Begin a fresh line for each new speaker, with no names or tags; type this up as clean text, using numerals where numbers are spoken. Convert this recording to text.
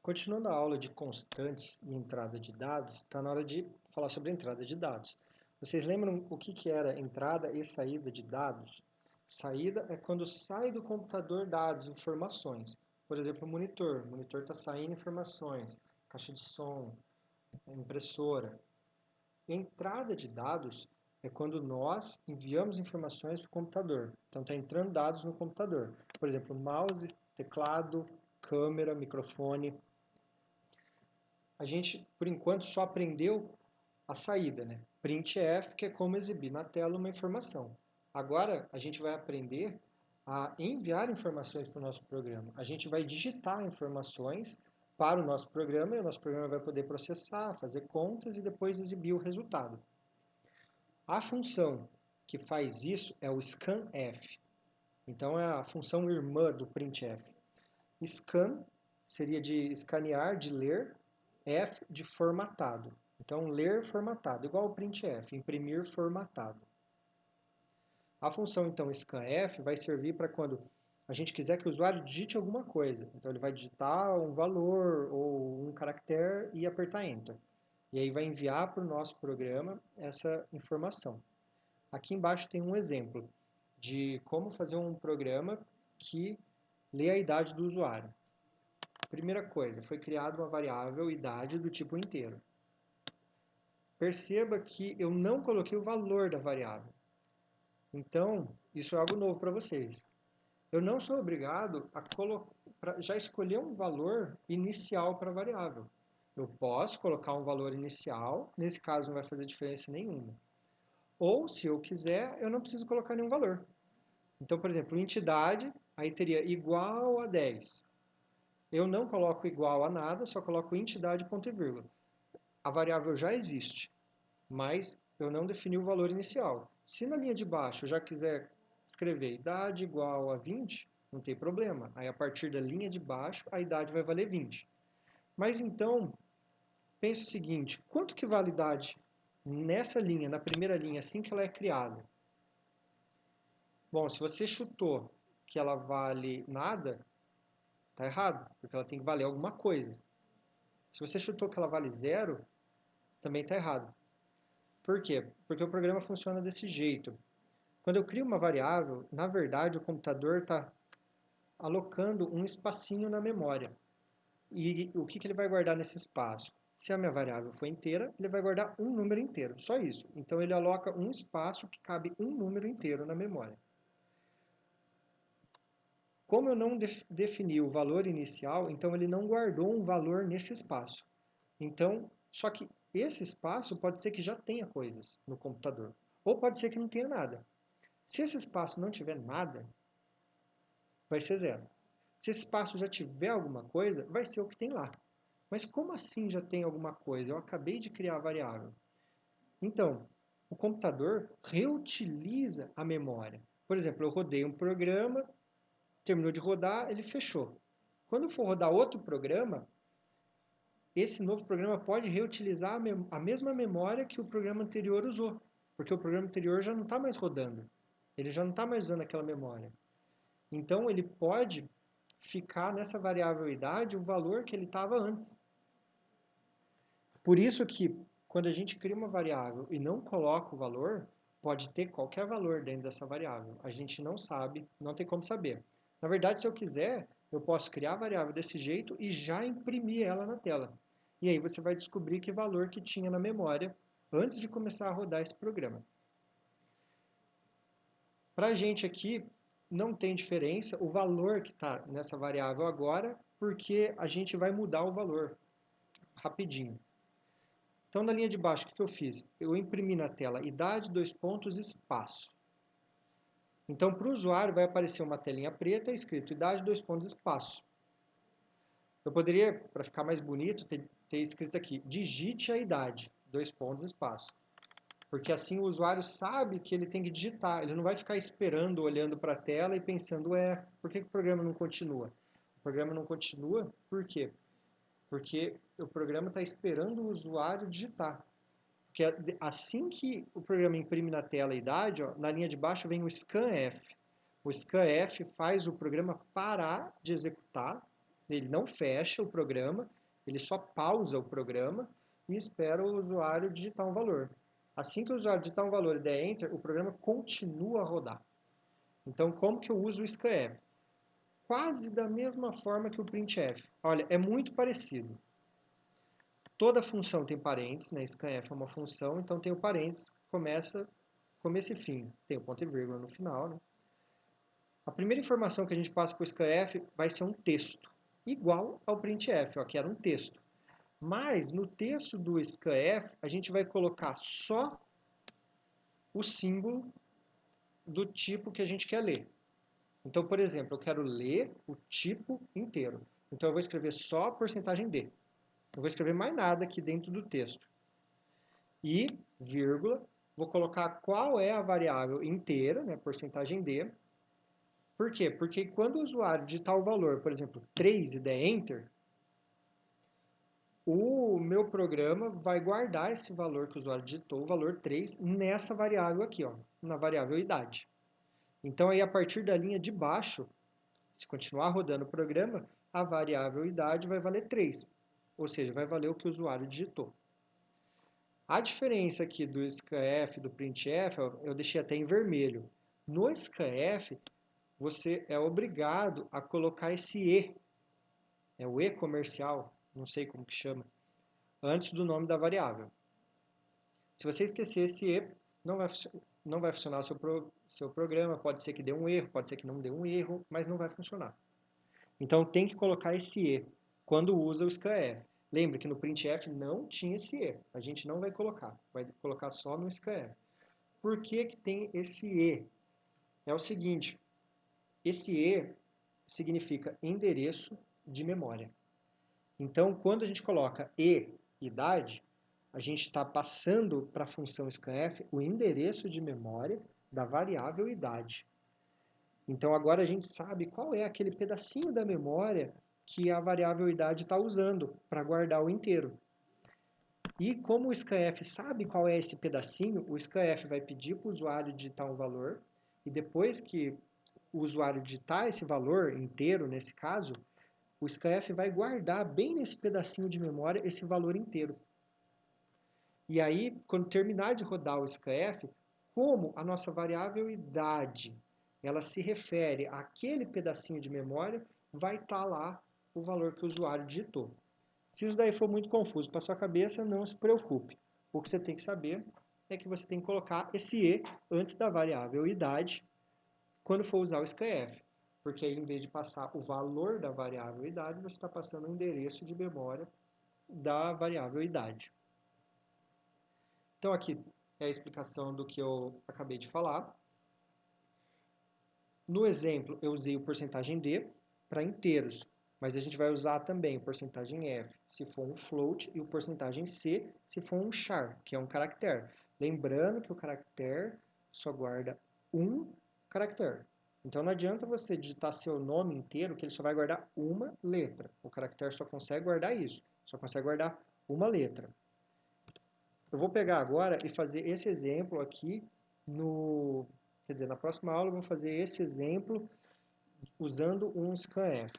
Continuando a aula de constantes e entrada de dados, está na hora de falar sobre entrada de dados. Vocês lembram o que era entrada e saída de dados? Saída é quando sai do computador dados, informações. Por exemplo, o monitor. O monitor está saindo informações, caixa de som, impressora. Entrada de dados é quando nós enviamos informações para o computador. Então está entrando dados no computador. Por exemplo, mouse, teclado, câmera, microfone. A gente, por enquanto, só aprendeu a saída, né? Printf, que é como exibir na tela uma informação. Agora, a gente vai aprender a enviar informações para o nosso programa. A gente vai digitar informações para o nosso programa e o nosso programa vai poder processar, fazer contas e depois exibir o resultado. A função que faz isso é o scanf. Então, é a função irmã do printf. Scan seria de escanear, de ler, F de formatado. Então, ler formatado, igual ao printf, imprimir formatado. A função, então, scanf vai servir para quando a gente quiser que o usuário digite alguma coisa. Então, ele vai digitar um valor ou um caractere e apertar Enter. E aí vai enviar para o nosso programa essa informação. Aqui embaixo tem um exemplo de como fazer um programa que lê a idade do usuário. Primeira coisa, foi criada uma variável idade do tipo inteiro. Perceba que eu não coloquei o valor da variável. Então, isso é algo novo para vocês. Eu não sou obrigado a já escolher um valor inicial para a variável. Eu posso colocar um valor inicial, nesse caso não vai fazer diferença nenhuma. Ou, se eu quiser, eu não preciso colocar nenhum valor. Então, por exemplo, entidade, aí teria igual a 10. Eu não coloco igual a nada, só coloco entidade ponto e vírgula. A variável já existe, mas eu não defini o valor inicial. Se na linha de baixo eu já quiser escrever idade igual a 20, não tem problema. Aí a partir da linha de baixo a idade vai valer 20. Mas então, pense o seguinte, quanto que vale a idade nessa linha, na primeira linha, assim que ela é criada? Bom, se você chutou que ela vale nada, está errado, porque ela tem que valer alguma coisa. Se você chutou que ela vale zero, também está errado. Por quê? Porque o programa funciona desse jeito. Quando eu crio uma variável, na verdade o computador está alocando um espacinho na memória. E o que ele vai guardar nesse espaço? Se a minha variável for inteira, ele vai guardar um número inteiro, só isso. Então ele aloca um espaço que cabe um número inteiro na memória. Como eu não defini o valor inicial, então ele não guardou um valor nesse espaço. Então, só que esse espaço pode ser que já tenha coisas no computador, ou pode ser que não tenha nada. Se esse espaço não tiver nada, vai ser zero. Se esse espaço já tiver alguma coisa, vai ser o que tem lá. Mas como assim já tem alguma coisa? Eu acabei de criar a variável. Então, o computador reutiliza a memória. Por exemplo, eu rodei um programa, terminou de rodar, ele fechou. Quando eu for rodar outro programa, esse novo programa pode reutilizar a mesma memória que o programa anterior usou, porque o programa anterior já não está mais rodando. Ele já não está mais usando aquela memória. Então, ele pode ficar nessa variável idade o valor que ele estava antes. Por isso que, quando a gente cria uma variável e não coloca o valor, pode ter qualquer valor dentro dessa variável. A gente não sabe, não tem como saber. Na verdade, se eu quiser, eu posso criar a variável desse jeito e já imprimir ela na tela. E aí você vai descobrir que valor que tinha na memória antes de começar a rodar esse programa. Para a gente aqui, não tem diferença o valor que está nessa variável agora, porque a gente vai mudar o valor rapidinho. Então, na linha de baixo, o que eu fiz? Eu imprimi na tela idade, dois pontos, espaço. Então, para o usuário, vai aparecer uma telinha preta escrito idade, dois pontos, espaço. Eu poderia, para ficar mais bonito, ter escrito aqui, digite a idade, dois pontos, espaço. Porque assim o usuário sabe que ele tem que digitar, ele não vai ficar esperando, olhando para a tela e pensando, por que o programa não continua? O programa não continua, por quê? Porque o programa está esperando o usuário digitar. Porque assim que o programa imprime na tela a idade, ó, na linha de baixo vem o scanf. O scanf faz o programa parar de executar, ele não fecha o programa, Ele só pausa o programa e espera o usuário digitar um valor. Assim que o usuário digitar um valor e der Enter, o programa continua a rodar. Então, como que eu uso o scanf? Quase da mesma forma que o printf. Olha, é muito parecido. Toda função tem parênteses, né? Scanf é uma função, então tem o parênteses, começo e fim. Tem o ponto e vírgula no final, né? A primeira informação que a gente passa para o scanf vai ser um texto, igual ao printf, ó, que era um texto. Mas no texto do scanf, a gente vai colocar só o símbolo do tipo que a gente quer ler. Então, por exemplo, eu quero ler o tipo inteiro. Então, eu vou escrever só a porcentagem D. Não vou escrever mais nada aqui dentro do texto. E, vírgula, vou colocar qual é a variável inteira, né, porcentagem D. Por quê? Porque quando o usuário digitar o valor, por exemplo, 3 e der Enter, o meu programa vai guardar esse valor que o usuário digitou, o valor 3, nessa variável aqui, ó, na variável idade. Então, aí, a partir da linha de baixo, se continuar rodando o programa, a variável idade vai valer 3, ou seja, vai valer o que o usuário digitou. A diferença aqui do scanf e do printf, eu deixei até em vermelho. No scanf, você é obrigado a colocar esse E, é o E comercial, não sei como que chama, antes do nome da variável. Se você esquecer esse E, não vai funcionar o seu programa, pode ser que dê um erro, pode ser que não dê um erro, mas não vai funcionar. Então tem que colocar esse E quando usa o scanf. Lembre que no printf não tinha esse E, a gente não vai colocar só no scanf. Por que que tem esse E? É o seguinte, esse E significa endereço de memória. Então, quando a gente coloca E, idade, a gente está passando para a função scanf o endereço de memória da variável idade. Então, agora a gente sabe qual é aquele pedacinho da memória que a variável idade está usando para guardar o inteiro. E como o scanf sabe qual é esse pedacinho, o scanf vai pedir para o usuário digitar um valor, e depois que o usuário digitar esse valor inteiro, nesse caso, o scanf vai guardar bem nesse pedacinho de memória esse valor inteiro. E aí, quando terminar de rodar o scanf, como a nossa variável idade ela se refere àquele pedacinho de memória, vai estar lá o valor que o usuário digitou. Se isso daí for muito confuso para sua cabeça, não se preocupe. O que você tem que saber é que você tem que colocar esse E antes da variável idade quando for usar o scanf. Porque aí, em vez de passar o valor da variável idade, você está passando o endereço de memória da variável idade. Então, aqui é a explicação do que eu acabei de falar. No exemplo, eu usei o porcentagem D para inteiros, mas a gente vai usar também o porcentagem F se for um float e o porcentagem C se for um char, que é um caractere. Lembrando que o caractere só guarda um caractere. Então não adianta você digitar seu nome inteiro, que ele só vai guardar uma letra. O caractere só consegue guardar isso, só consegue guardar uma letra. Eu vou pegar agora e fazer esse exemplo aqui Quer dizer, na próxima aula eu vou fazer esse exemplo usando um scanf.